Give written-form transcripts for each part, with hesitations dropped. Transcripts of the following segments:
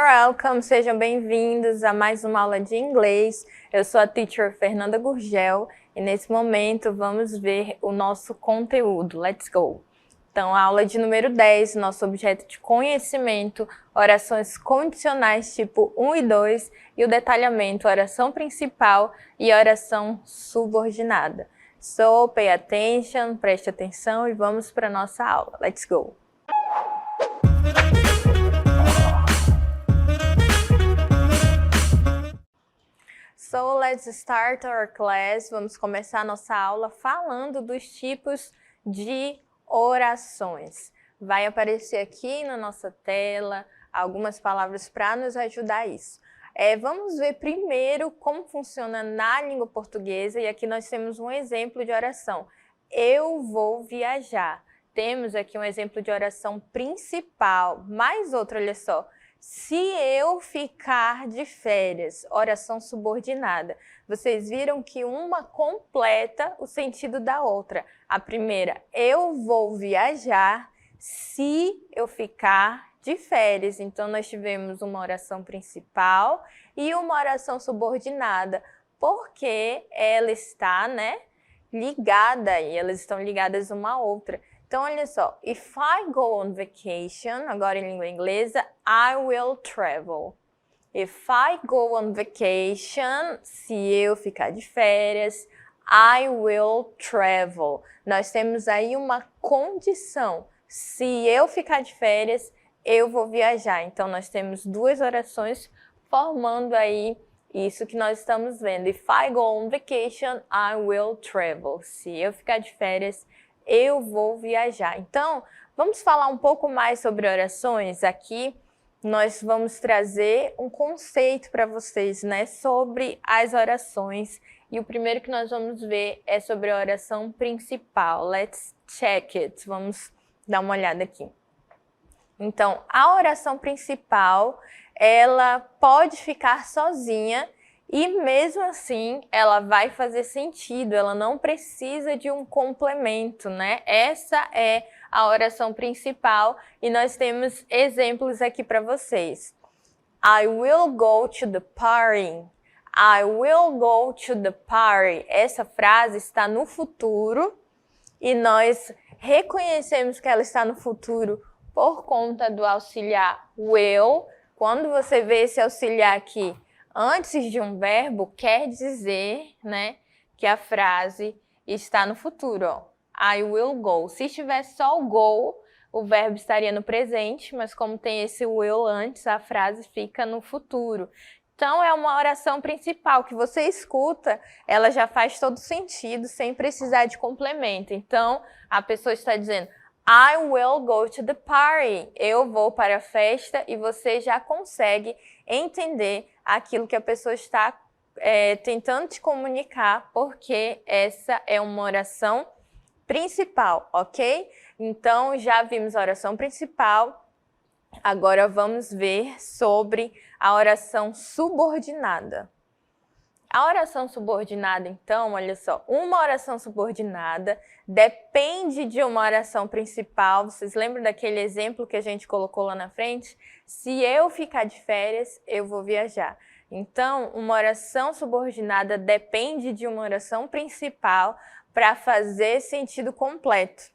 welcome! Sejam bem-vindos a mais uma aula de inglês. Eu sou a teacher Fernanda Gurgel e nesse momento vamos ver o nosso conteúdo. Let's go! Então, a aula de número 10, nosso objeto de conhecimento, orações condicionais tipo 1 e 2 e o detalhamento, oração principal e oração subordinada. So, pay attention, preste atenção e vamos para a nossa aula. Let's go! So, let's start our class. Vamos começar a nossa aula falando dos tipos de orações. Vai aparecer aqui na nossa tela algumas palavras para nos ajudar a isso. Vamos ver primeiro como funciona na língua portuguesa e aqui nós temos um exemplo de oração. Eu vou viajar. Temos aqui um exemplo de oração principal, mais outro, olha só. Se eu ficar de férias, oração subordinada. Vocês viram que uma completa o sentido da outra. A primeira, eu vou viajar se eu ficar de férias. Então, nós tivemos uma oração principal e uma oração subordinada, porque ela está, ligada e elas estão ligadas uma à outra. Então, olha só, if I go on vacation, agora em língua inglesa, I will travel. If I go on vacation, se eu ficar de férias, I will travel. Nós temos aí uma condição. Se eu ficar de férias, eu vou viajar. Então, nós temos duas orações formando aí isso que nós estamos vendo. If I go on vacation, I will travel. Se eu ficar de férias, eu vou viajar. Então, vamos falar um pouco mais sobre orações. Aqui nós vamos trazer um conceito para vocês, sobre as orações. E o primeiro que nós vamos ver é sobre a oração principal. Let's check it. Vamos dar uma olhada aqui. Então, a oração principal, ela pode ficar sozinha e mesmo assim ela vai fazer sentido, ela não precisa de um complemento, Essa é a oração principal e nós temos exemplos aqui para vocês. I will go to the party. I will go to the party. Essa frase está no futuro e nós reconhecemos que ela está no futuro por conta do auxiliar will. Quando você vê esse auxiliar aqui antes de um verbo, quer dizer, que a frase está no futuro, ó. I will go. Se tivesse só o go, o verbo estaria no presente, mas como tem esse will antes, a frase fica no futuro. Então, é uma oração principal que você escuta, ela já faz todo sentido, sem precisar de complemento. Então, a pessoa está dizendo, I will go to the party. Eu vou para a festa e você já consegue entender aquilo que a pessoa está tentando te comunicar, porque essa é uma oração principal, ok? Então, já vimos a oração principal, agora vamos ver sobre a oração subordinada. A oração subordinada, então, olha só, uma oração subordinada depende de uma oração principal. Vocês lembram daquele exemplo que a gente colocou lá na frente? Se eu ficar de férias, eu vou viajar. Então, uma oração subordinada depende de uma oração principal para fazer sentido completo.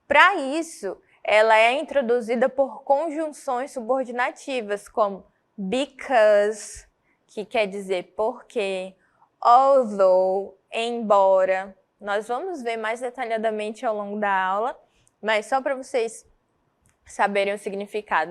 Para isso, ela é introduzida por conjunções subordinativas, como because, que quer dizer porque, although, embora. Nós vamos ver mais detalhadamente ao longo da aula, mas só para vocês saberem o significado,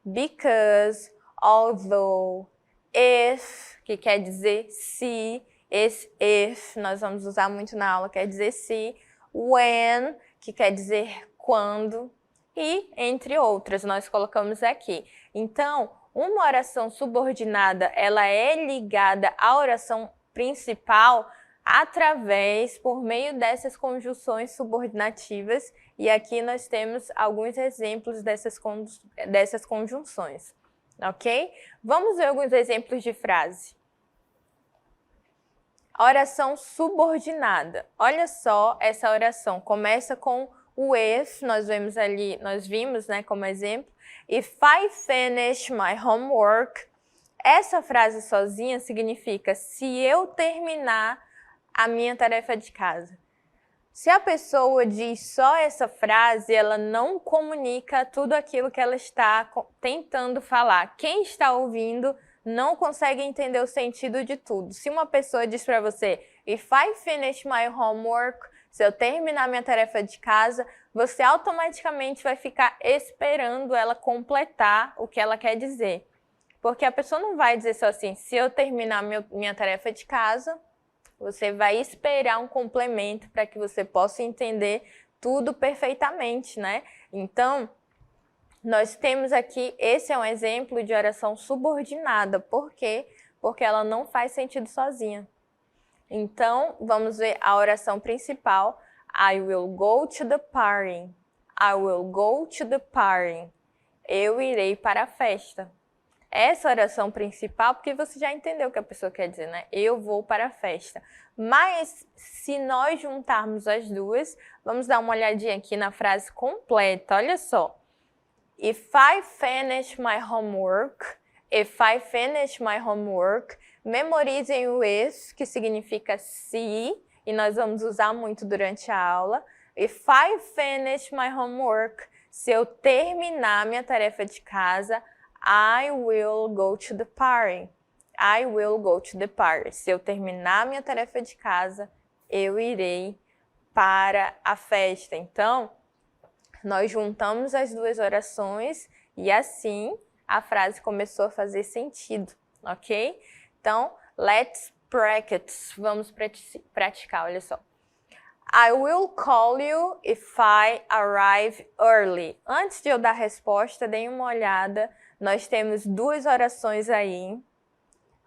Because, although, if, que quer dizer se, esse if, nós vamos usar muito na aula, quer dizer se, when, que quer dizer quando, e entre outras, nós colocamos aqui. Então, uma oração subordinada, ela é ligada à oração principal por meio dessas conjunções subordinativas. E aqui nós temos alguns exemplos dessas conjunções, ok? Vamos ver alguns exemplos de frase. A oração subordinada. Olha só essa oração, começa com With, nós vimos, né, como exemplo. If I finish my homework. Essa frase sozinha significa se eu terminar a minha tarefa de casa. Se a pessoa diz só essa frase, ela não comunica tudo aquilo que ela está tentando falar. Quem está ouvindo não consegue entender o sentido de tudo. Se uma pessoa diz para você, if I finish my homework, se eu terminar minha tarefa de casa, você automaticamente vai ficar esperando ela completar o que ela quer dizer. Porque a pessoa não vai dizer só assim, se eu terminar minha tarefa de casa, você vai esperar um complemento para que você possa entender tudo perfeitamente, né? Então, nós temos aqui, esse é um exemplo de oração subordinada. Por quê? Porque ela não faz sentido sozinha. Então, vamos ver a oração principal. I will go to the party. I will go to the party. Eu irei para a festa. Essa oração principal, porque você já entendeu o que a pessoa quer dizer, né? Eu vou para a festa. Mas, se nós juntarmos as duas, vamos dar uma olhadinha aqui na frase completa. Olha só. If I finish my homework, memorizem o with, que significa se, e nós vamos usar muito durante a aula. If I finish my homework, se eu terminar minha tarefa de casa, I will go to the party. I will go to the party. Se eu terminar minha tarefa de casa, eu irei para a festa. Então, nós juntamos as duas orações e assim a frase começou a fazer sentido, ok? Então, let's practice. Vamos praticar, olha só. I will call you if I arrive early. Antes de eu dar a resposta, deem uma olhada. Nós temos duas orações aí.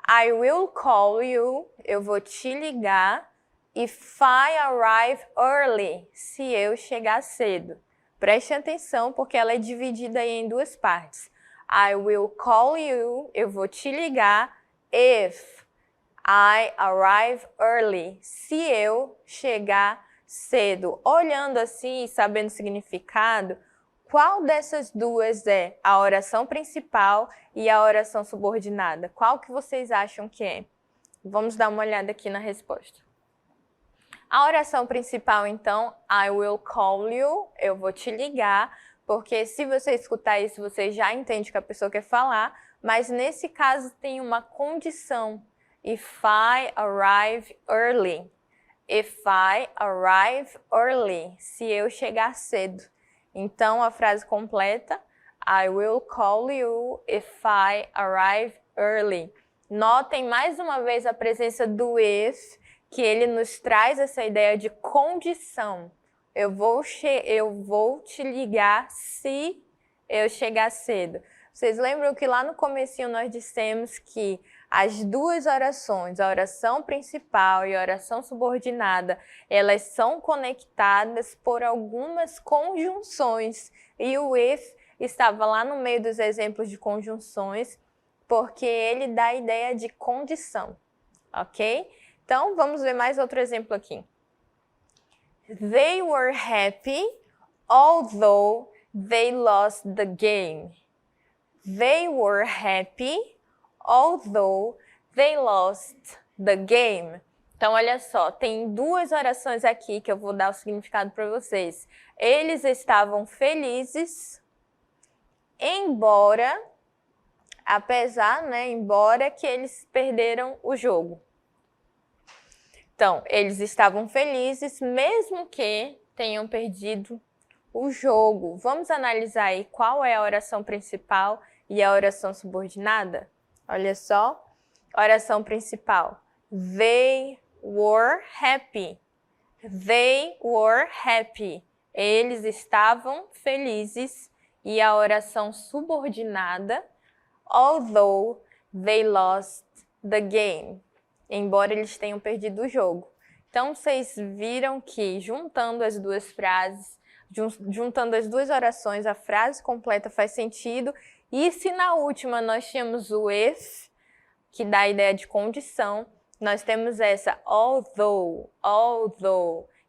I will call you, eu vou te ligar. If I arrive early, se eu chegar cedo. Preste atenção, porque ela é dividida aí em duas partes. I will call you, eu vou te ligar. If I arrive early, se eu chegar cedo. Olhando assim e sabendo o significado, qual dessas duas é a oração principal e a oração subordinada? Qual que vocês acham que é? Vamos dar uma olhada aqui na resposta. A oração principal, então, I will call you, eu vou te ligar, porque se você escutar isso, você já entende o que a pessoa quer falar, mas nesse caso tem uma condição. If I arrive early. If I arrive early. Se eu chegar cedo. Então, a frase completa, I will call you if I arrive early. Notem mais uma vez a presença do if, que ele nos traz essa ideia de condição. Eu vou te ligar se eu chegar cedo. Vocês lembram que lá no comecinho nós dissemos que as duas orações, a oração principal e a oração subordinada, elas são conectadas por algumas conjunções. E o if estava lá no meio dos exemplos de conjunções, porque ele dá a ideia de condição, ok? Então, vamos ver mais outro exemplo aqui. They were happy, although they lost the game. They were happy, although they lost the game. Então, olha só, tem duas orações aqui que eu vou dar o significado para vocês. Eles estavam felizes, embora que eles perderam o jogo. Então, eles estavam felizes, mesmo que tenham perdido o jogo. Vamos analisar aí qual é a oração principal e a oração subordinada? Olha só, oração principal. They were happy. They were happy. Eles estavam felizes. E a oração subordinada, although they lost the game. Embora eles tenham perdido o jogo. Então, vocês viram que juntando as duas frases, juntando as duas orações, a frase completa faz sentido. E se na última nós tínhamos o if, que dá a ideia de condição, nós temos essa although,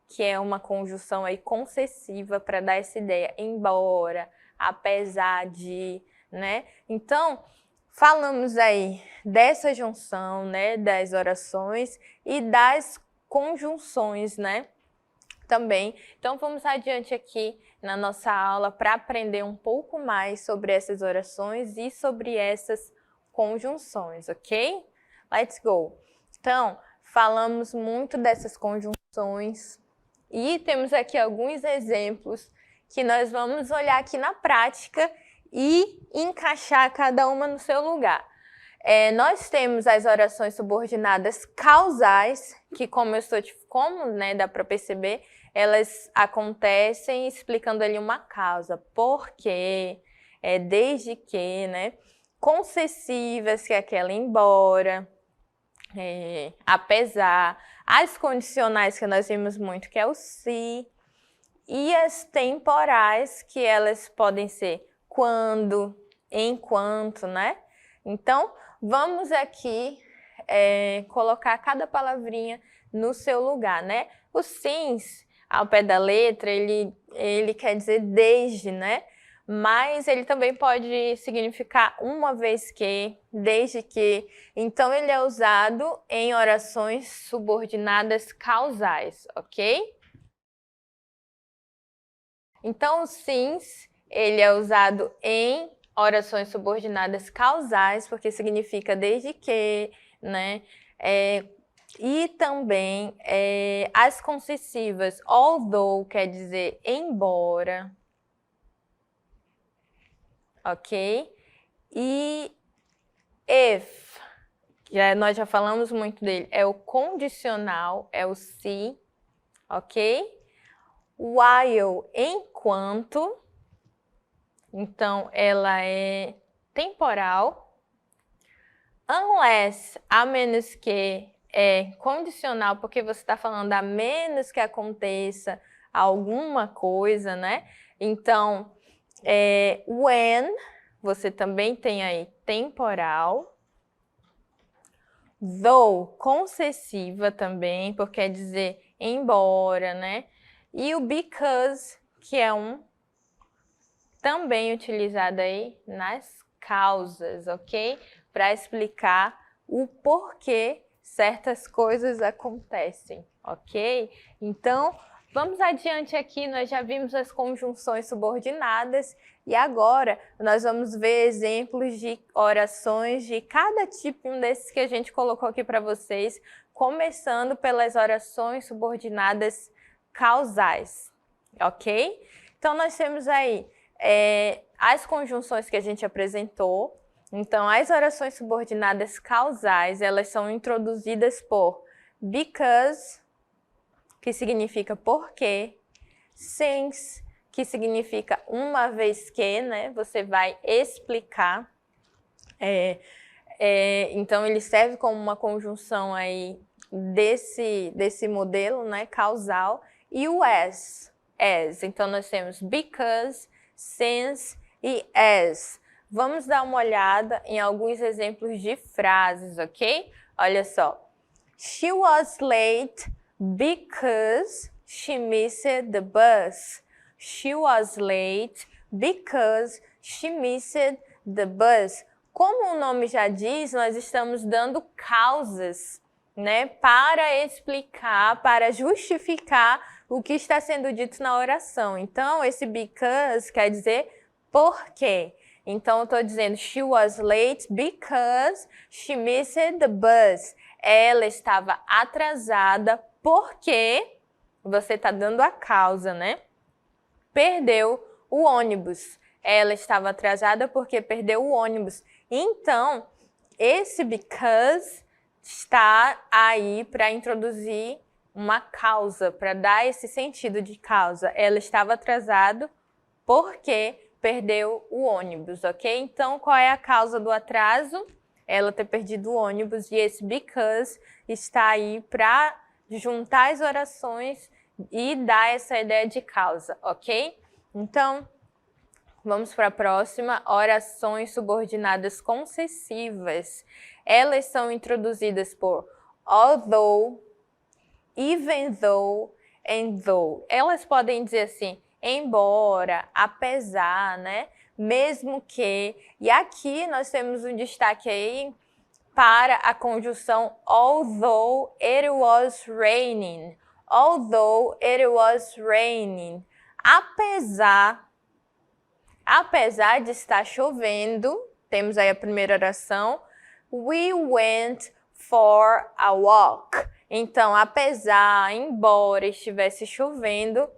que é uma conjunção aí concessiva para dar essa ideia, embora, apesar de, né? Então, falamos aí dessa junção, né, das orações e das conjunções, né? Também. Então, vamos adiante aqui na nossa aula para aprender um pouco mais sobre essas orações e sobre essas conjunções, ok? Let's go! Então, falamos muito dessas conjunções e temos aqui alguns exemplos que nós vamos olhar aqui na prática e encaixar cada uma no seu lugar. Nós temos as orações subordinadas causais, que como né, dá para perceber, elas acontecem explicando ali uma causa, por quê, desde que, né? Concessivas, que é aquela embora, apesar, as condicionais que nós vimos muito, que é o se, e as temporais, que elas podem ser quando, enquanto, né? Então, vamos aqui colocar cada palavrinha no seu lugar, né? O sims, ao pé da letra, ele quer dizer desde, né? Mas ele também pode significar uma vez que, desde que. Então, ele é usado em orações subordinadas causais, ok? Então, o sims, ele é usado em orações subordinadas causais, porque significa desde que, né? E também as concessivas, although quer dizer embora, ok? E if, nós já falamos muito dele, é o condicional, é o se, ok? While, enquanto, então ela é temporal. Unless, a menos que, é condicional, porque você está falando a menos que aconteça alguma coisa, né? Então, when, você também tem aí temporal. Though, concessiva também, porque quer dizer embora, né? E o because, que é também utilizado aí nas causas, ok? Para explicar o porquê certas coisas acontecem, ok? Então, vamos adiante aqui, nós já vimos as conjunções subordinadas e agora nós vamos ver exemplos de orações de cada tipo desses que a gente colocou aqui para vocês, começando pelas orações subordinadas causais, ok? Então, nós temos aí as conjunções que a gente apresentou. Então, as orações subordinadas causais, elas são introduzidas por because, que significa porque, since, que significa uma vez que, né? Você vai explicar. Então, ele serve como uma conjunção aí desse modelo, né? Causal. E o as. Então, nós temos because, since e as. Vamos dar uma olhada em alguns exemplos de frases, ok? Olha só. She was late because she missed the bus. She was late because she missed the bus. Como o nome já diz, nós estamos dando causas, né, para explicar, para justificar o que está sendo dito na oração. Então, esse because quer dizer por quê. Então, eu estou dizendo, she was late because she missed the bus. Ela estava atrasada porque, você está dando a causa, né? Perdeu o ônibus. Ela estava atrasada porque perdeu o ônibus. Então, esse because está aí para introduzir uma causa, para dar esse sentido de causa. Ela estava atrasada porque perdeu o ônibus, ok? Então, qual é a causa do atraso? Ela ter perdido o ônibus, e esse because está aí para juntar as orações e dar essa ideia de causa, ok? Então, vamos para a próxima, orações subordinadas concessivas. Elas são introduzidas por although, even though, and though. Elas podem dizer assim, embora, apesar, né? Mesmo que. E aqui nós temos um destaque aí para a conjunção although it was raining. Although it was raining. Apesar de estar chovendo, temos aí a primeira oração. We went for a walk. Então, embora estivesse chovendo,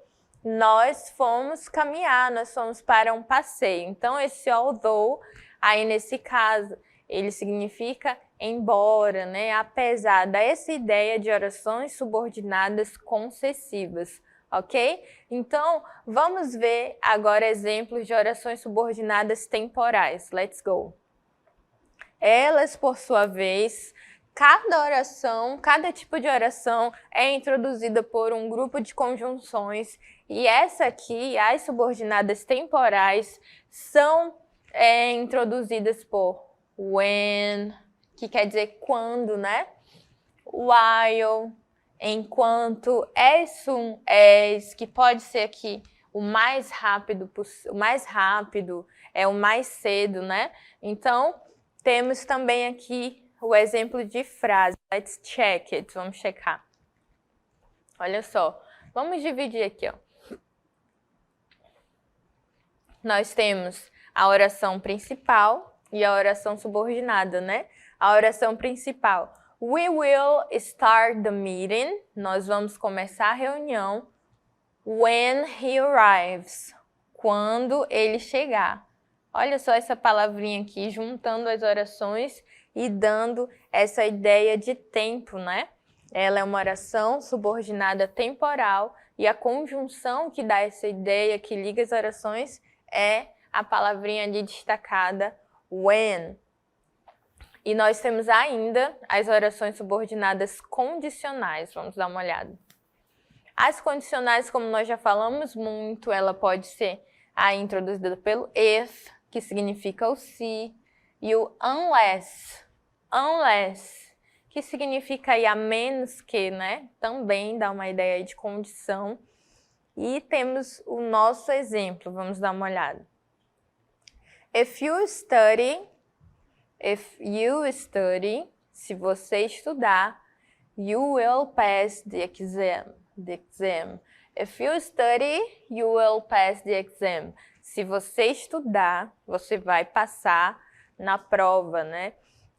nós fomos caminhar, nós fomos para um passeio. Então, esse although, aí nesse caso, ele significa embora, né? Apesar dessa ideia de orações subordinadas concessivas, ok? Então, vamos ver agora exemplos de orações subordinadas temporais. Let's go! Elas, por sua vez, cada tipo de oração é introduzida por um grupo de conjunções e essa aqui, as subordinadas temporais, são introduzidas por when, que quer dizer quando, né? While, enquanto, as soon as, que pode ser aqui o mais rápido, o mais cedo, né? Então, temos também aqui o exemplo de frase. Let's check it. Vamos checar. Olha só. Vamos dividir aqui, ó. Nós temos a oração principal e a oração subordinada, né? A oração principal. We will start the meeting. Nós vamos começar a reunião. When he arrives. Quando ele chegar. Olha só essa palavrinha aqui, juntando as orações e dando essa ideia de tempo, né? Ela é uma oração subordinada temporal e a conjunção que dá essa ideia, que liga as orações, é a palavrinha ali destacada, when. E nós temos ainda as orações subordinadas condicionais. Vamos dar uma olhada. As condicionais, como nós já falamos muito, ela pode ser introduzida pelo if, que significa o se, e o unless, que significa aí a menos que, né? Também dá uma ideia de condição. E temos o nosso exemplo, vamos dar uma olhada. If you study, se você estudar, you will pass the exam. If you study, you will pass the exam. Se você estudar, você vai passar na prova, né?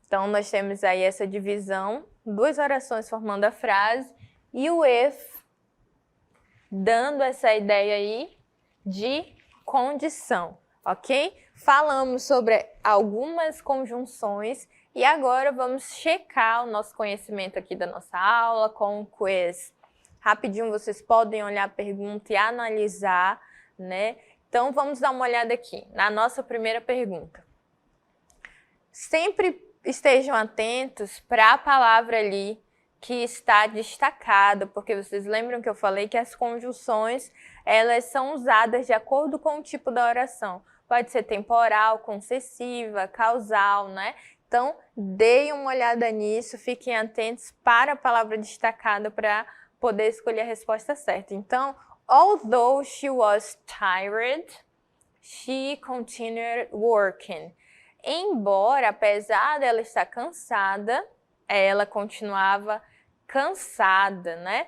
Então, nós temos aí essa divisão, duas orações formando a frase e o if, dando essa ideia aí de condição, ok? Falamos sobre algumas conjunções e agora vamos checar o nosso conhecimento aqui da nossa aula com o quiz. Rapidinho, vocês podem olhar a pergunta e analisar, né? Então, vamos dar uma olhada aqui na nossa primeira pergunta. Sempre estejam atentos para a palavra ali que está destacada, porque vocês lembram que eu falei que as conjunções, elas são usadas de acordo com o tipo da oração. Pode ser temporal, concessiva, causal, né? Então, deem uma olhada nisso, fiquem atentos para a palavra destacada para poder escolher a resposta certa. Então, although she was tired, she continued working. Embora, apesar dela estar cansada, ela continuava cansada, né?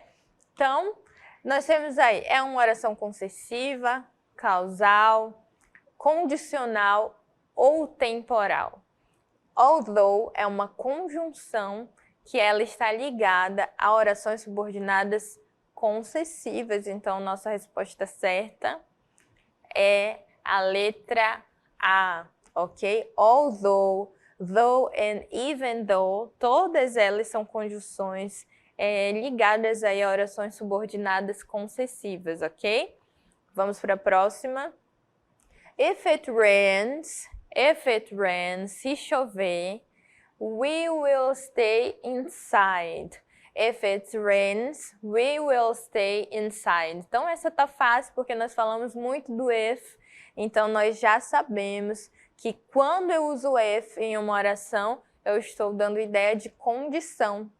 Então, nós temos aí, é uma oração concessiva, causal, condicional ou temporal. Although é uma conjunção que ela está ligada a orações subordinadas concessivas. Então, nossa resposta certa é a letra A, ok? Although, though and even though, todas elas são conjunções ligadas aí a orações subordinadas concessivas, ok? Vamos para a próxima. If it rains, se chover, we will stay inside. If it rains, we will stay inside. Então, essa tá fácil porque nós falamos muito do if. Então, nós já sabemos que quando eu uso if em uma oração, eu estou dando ideia de condição.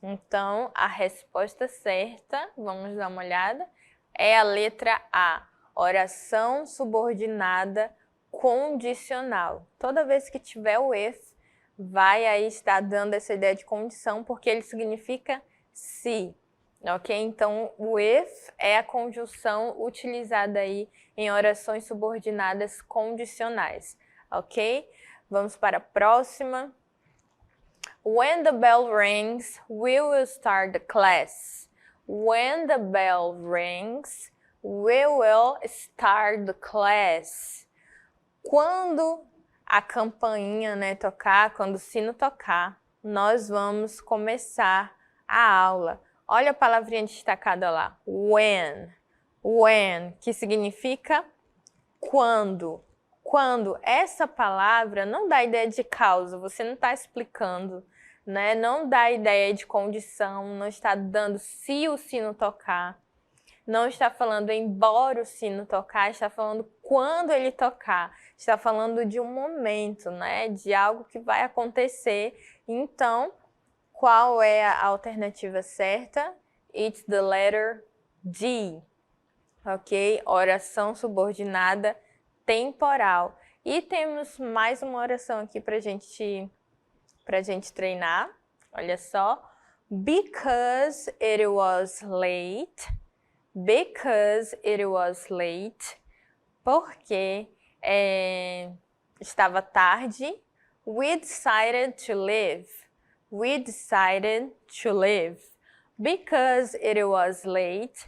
Então, a resposta certa, vamos dar uma olhada, é a letra A, oração subordinada condicional. Toda vez que tiver o if, vai aí estar dando essa ideia de condição, porque ele significa se, ok? Então, o if é a conjunção utilizada aí em orações subordinadas condicionais, ok? Vamos para a próxima. When the bell rings, we will start the class. When the bell rings, we will start the class. Quando a campainha, né, tocar, quando o sino tocar, nós vamos começar a aula. Olha a palavrinha destacada lá, when. When, que significa quando. Quando. Essa palavra não dá ideia de causa, você não está explicando, né? Não dá ideia de condição, não está dando se o sino tocar. Não está falando embora o sino tocar, está falando quando ele tocar. Está falando de um momento, né? De algo que vai acontecer. Então, qual é a alternativa certa? It's the letter D, ok? Oração subordinada temporal. E temos mais uma oração aqui para gente treinar. Olha só. Because it was late. Because it was late, porque estava tarde. We decided to leave. We decided to leave. Because it was late,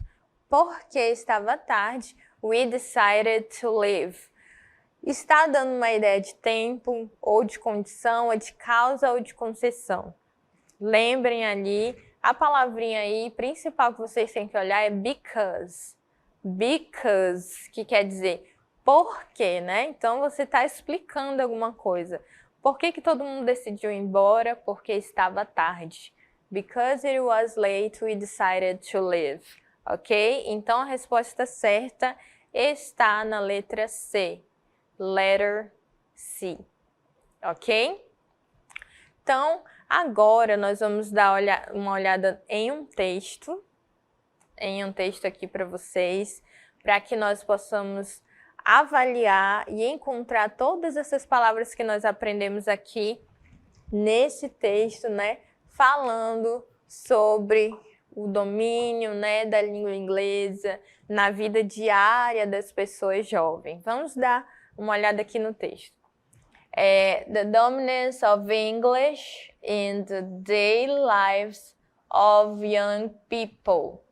porque estava tarde. We decided to leave. Está dando uma ideia de tempo, ou de condição, ou de causa, ou de concessão. Lembrem ali. A palavrinha aí principal que vocês têm que olhar é because. Because, que quer dizer por quê, né? Então, você está explicando alguma coisa. Por que todo mundo decidiu ir embora? Porque estava tarde. Because it was late, we decided to leave. Ok? Então, a resposta certa está na letra C. Letter C. Ok? Então, agora nós vamos dar uma olhada em um texto aqui para vocês, para que nós possamos avaliar e encontrar todas essas palavras que nós aprendemos aqui nesse texto, né? Falando sobre o domínio, né, da língua inglesa na vida diária das pessoas jovens. Vamos dar uma olhada aqui no texto. The dominance of English in the daily lives of young people.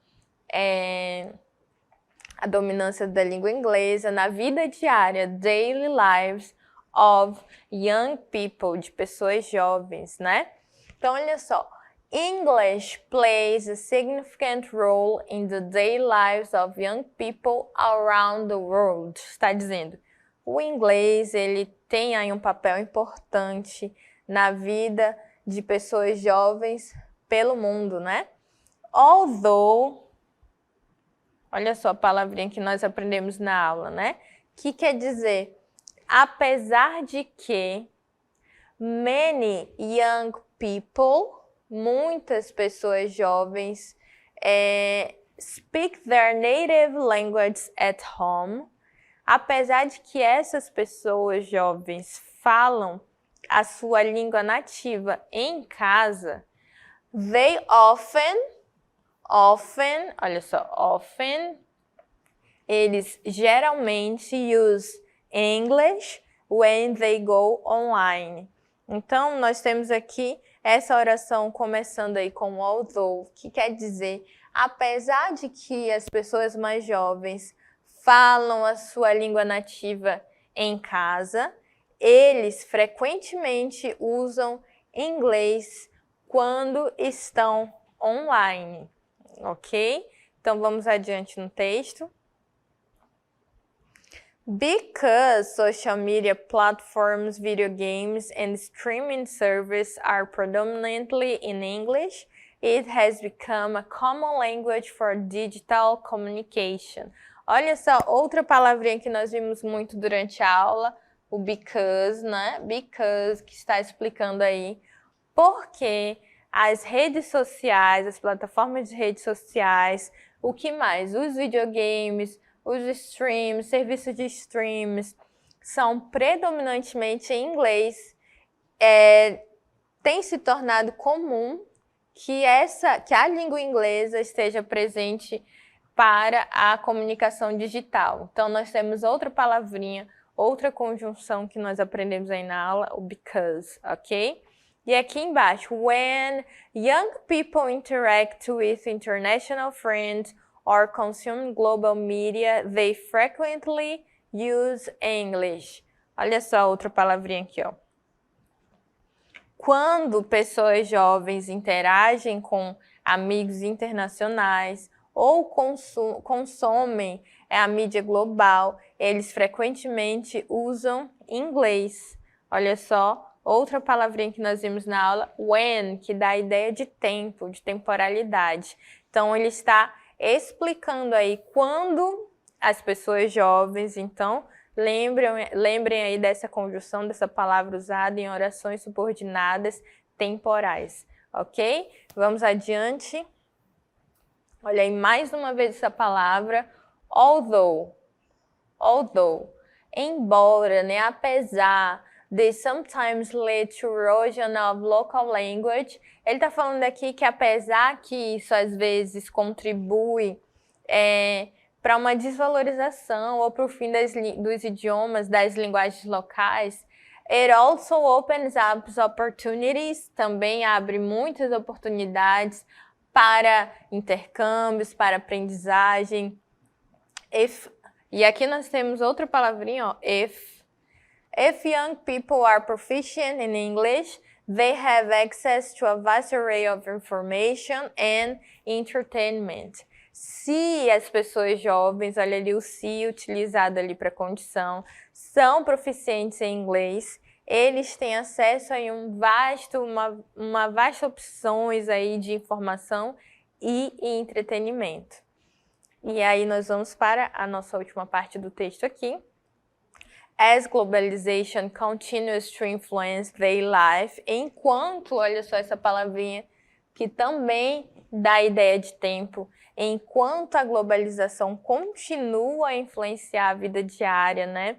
A dominância da língua inglesa na vida diária, daily lives of young people, de pessoas jovens, né? Então, olha só. English plays a significant role in the daily lives of young people around the world. Está dizendo, o inglês, ele tem aí um papel importante na vida de pessoas jovens pelo mundo, né? Although, olha só a palavrinha que nós aprendemos na aula, né? Que quer dizer, apesar de que many young people, muitas pessoas jovens, speak their native language at home, apesar de que essas pessoas jovens falam a sua língua nativa em casa, they often, olha só, often, eles geralmente use English when they go online. Então, nós temos aqui essa oração começando aí com although, que quer dizer, apesar de que as pessoas mais jovens falam a sua língua nativa em casa, eles frequentemente usam inglês quando estão online, ok? Então, vamos adiante no texto. Because social media platforms, video games, and streaming services are predominantly in English, it has become a common language for digital communication. Olha só, outra palavrinha que nós vimos muito durante a aula, o because, né? Because, que está explicando aí porque as redes sociais, as plataformas de redes sociais, o que mais? Os videogames, os streams, serviços de streams, são predominantemente em inglês. Tem se tornado comum que a língua inglesa esteja presente para a comunicação digital. Então, nós temos outra palavrinha, outra conjunção que nós aprendemos aí na aula, o because, ok? E aqui embaixo, when young people interact with international friends or consume global media, they frequently use English. Olha só outra palavrinha aqui, ó. Quando pessoas jovens interagem com amigos internacionais ou consomem a mídia global, eles frequentemente usam inglês. Olha só, outra palavrinha que nós vimos na aula, when, que dá a ideia de tempo, de temporalidade. Então, ele está explicando aí quando as pessoas jovens, então, lembrem aí dessa conjunção, dessa palavra usada em orações subordinadas temporais, ok? Vamos adiante. Olha aí mais uma vez essa palavra, although, embora, né, apesar, they sometimes lead to erosion of local language. Ele está falando aqui que apesar que isso às vezes contribui para uma desvalorização ou para o fim dos idiomas, das linguagens locais, it also opens up opportunities, também abre muitas oportunidades para intercâmbios, para aprendizagem. E aqui nós temos outra palavrinha, ó, if young people are proficient in English, they have access to a vast array of information and entertainment. Se as pessoas jovens, olha ali o se utilizado ali para condição, são proficientes em inglês, eles têm acesso a uma vasta opções aí de informação e entretenimento. E aí nós vamos para a nossa última parte do texto aqui. As globalization continues to influence daily life, enquanto, olha só essa palavrinha, que também dá a ideia de tempo, enquanto a globalização continua a influenciar a vida diária, né?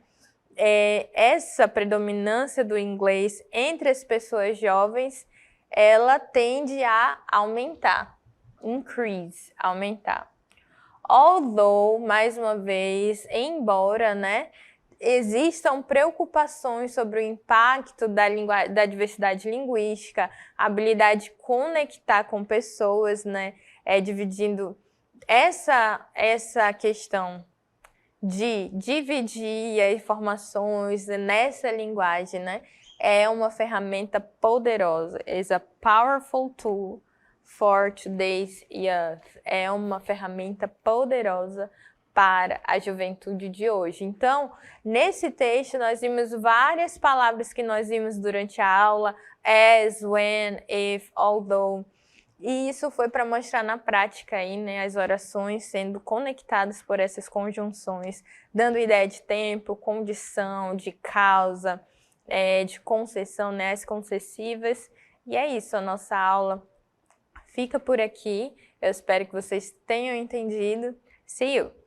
Essa predominância do inglês entre as pessoas jovens, ela tende a aumentar, aumentar. Although, mais uma vez, embora, né, existam preocupações sobre o impacto da diversidade linguística, a habilidade de conectar com pessoas, né, dividindo essa questão de dividir as informações nessa linguagem, né, é uma ferramenta poderosa. Is a powerful tool for today's youth. É uma ferramenta poderosa para a juventude de hoje. Então, nesse texto, nós vimos várias palavras que nós vimos durante a aula, as, when, if, although, e isso foi para mostrar na prática aí, né, as orações sendo conectadas por essas conjunções, dando ideia de tempo, condição, de causa, de concessão, né, as concessivas. E é isso, a nossa aula fica por aqui. Eu espero que vocês tenham entendido. See you!